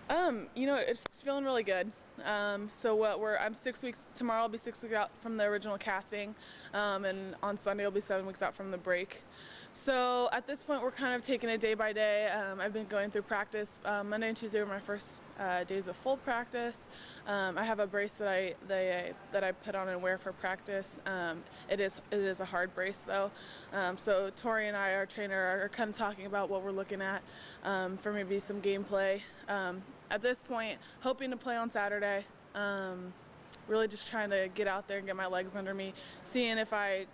It's feeling really good. I'm 6 weeks tomorrow. I'll be 6 weeks out from the original casting, and on Sunday I'll be 7 weeks out from the break. So at this point, we're kind of taking it day by day. I've been going through practice. Monday and Tuesday were my first days of full practice. I have a brace that I put on and wear for practice. It is a hard brace though. So Tori and I, our trainer, are kind of talking about what we're looking at for maybe some gameplay. At this point, hoping to play on Saturday. Really just trying to get out there and get my legs under me, seeing if I,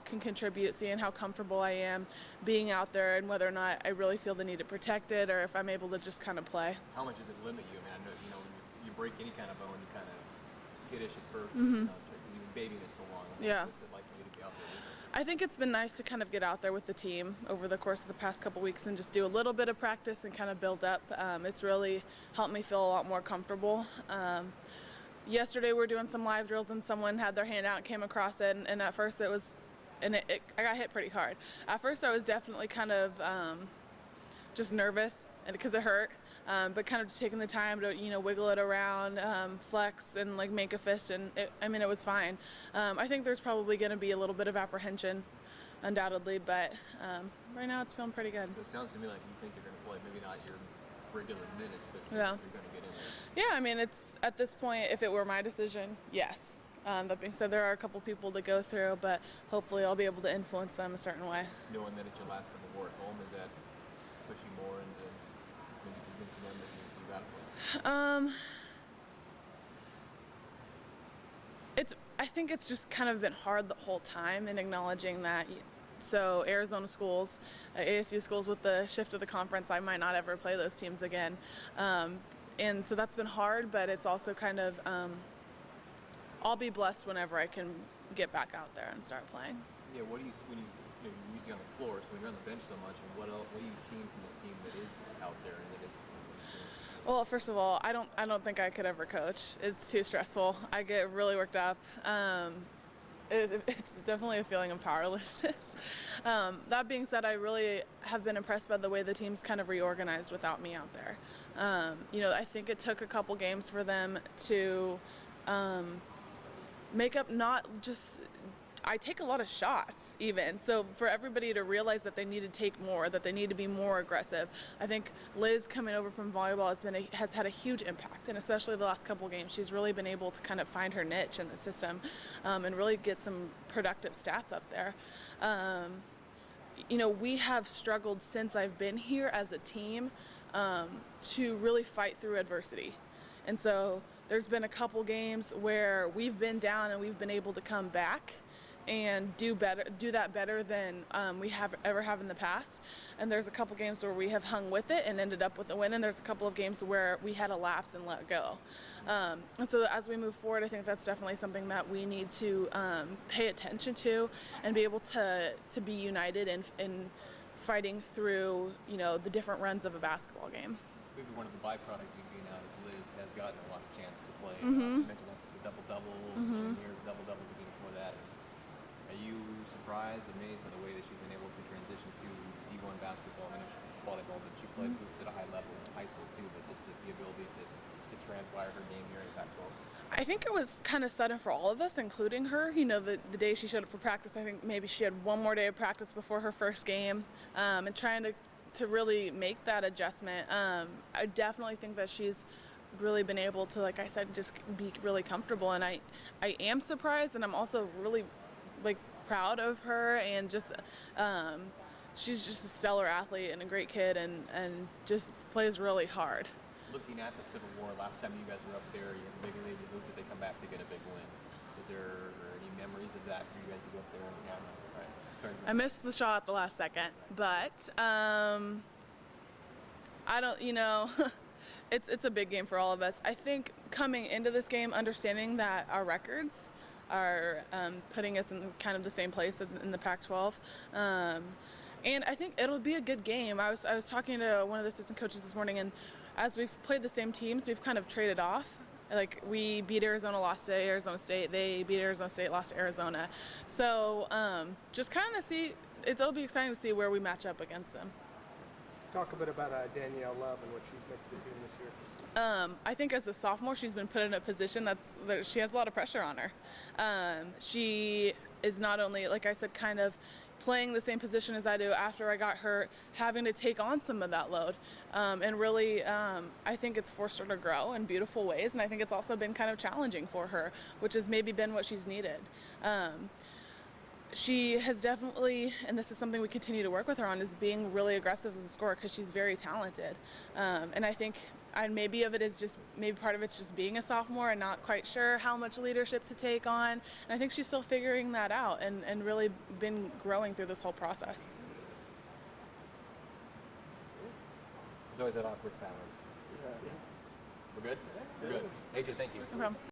can contribute, seeing how comfortable I am being out there and whether or not I really feel the need to protect it or if I'm able to just kind of play. How much does it limit you? I mean, I know, when you break any kind of bone, you kind of skittish at first, because you've been babying it so long. Yeah. What's it like for you to be out there? I think it's been nice to kind of get out there with the team over the course of the past couple weeks and just do a little bit of practice and kind of build up. It's really helped me feel a lot more comfortable. Yesterday we were doing some live drills and someone had their hand out and came across it, and at first I got hit pretty hard. At first I was definitely kind of just nervous and because it hurt, but kind of just taking the time to wiggle it around, flex and like make a fist, and it was fine. I think there's probably going to be a little bit of apprehension, undoubtedly, but right now it's feeling pretty good. So it sounds to me like you think you're going to play, maybe not your regular minutes, but Yeah. you're going to get in there. Yeah, it's at this point, if it were my decision, yes. That being said, there are a couple people to go through, but hopefully I'll be able to influence them a certain way. Knowing that it's your last Civil War at home, is that pushing more into maybe convincing them that you got to play? I think it's just kind of been hard the whole time in acknowledging that. So Arizona schools, ASU schools, with the shift of the conference, I might not ever play those teams again. And so that's been hard, but it's also kind of, I'll be blessed whenever I can get back out there and start playing. Yeah, what do you, when you're usually on the floor, so when you're on the bench so much, and what are you seeing from this team that is out there and that is playing? Well, first of all, I don't think I could ever coach. It's too stressful. I get really worked up. It's definitely a feeling of powerlessness. That being said, I really have been impressed by the way the team's kind of reorganized without me out there. I think it took a couple games for them to make up, not just, I take a lot of shots even, so for everybody to realize that they need to take more, that they need to be more aggressive. I think Liz coming over from volleyball has had a huge impact, and especially the last couple games, she's really been able to kind of find her niche in the system and really get some productive stats up there. We have struggled since I've been here as a team to really fight through adversity. And so there's been a couple games where we've been down and we've been able to come back and do that better than we have in the past. And there's a couple games where we have hung with it and ended up with a win, and there's a couple of games where we had a lapse and let go. And so as we move forward, I think that's definitely something that we need to pay attention to and be able to be united in fighting through the different runs of a basketball game. Maybe one of the byproducts of being out is Liz has gotten a lot of chance to play. Mm-hmm. You mentioned the double-double, junior double-double the game before that. Are you surprised, amazed by the way that she's been able to transition to D1 basketball? I know she volleyball, but she played hoops at a high level in high school too, but just the ability to transpire her game here in Pac-12. I think it was kind of sudden for all of us, including her. The day she showed up for practice, I think maybe she had one more day of practice before her first game, and trying to really make that adjustment. I definitely think that she's really been able to, like I said, just be really comfortable, and I am surprised, and I'm also really proud of her, and just she's just a stellar athlete and a great kid, and just plays really hard. Looking at the Civil War, last time you guys were up there, you're big league, you lose it, they come back to get a big win. Is there any memories of that for you guys to go up there? I missed the shot at the last second, but I don't, it's a big game for all of us. I think coming into this game, understanding that our records are putting us in kind of the same place in the Pac-12. And I think it'll be a good game. I was talking to one of the assistant coaches this morning, and as we've played the same teams, we've kind of traded off. Like, we beat Arizona, lost to Arizona State. They beat Arizona State, lost to Arizona. So just kind of see, it'll be exciting to see where we match up against them. Talk a bit about Danielle Love and what she's meant to be doing this year. I think as a sophomore, she's been put in a position that she has a lot of pressure on her. She is not only, like I said, kind of playing the same position as I do after I got hurt, having to take on some of that load. And really, I think it's forced her to grow in beautiful ways. And I think it's also been kind of challenging for her, which has maybe been what she's needed. She has definitely, and this is something we continue to work with her on, is being really aggressive as a scorer because she's very talented. And I think maybe part of it's just being a sophomore and not quite sure how much leadership to take on. And I think she's still figuring that out and really been growing through this whole process. There's always that awkward silence. We're good? We're good. AJ, thank you. No problem.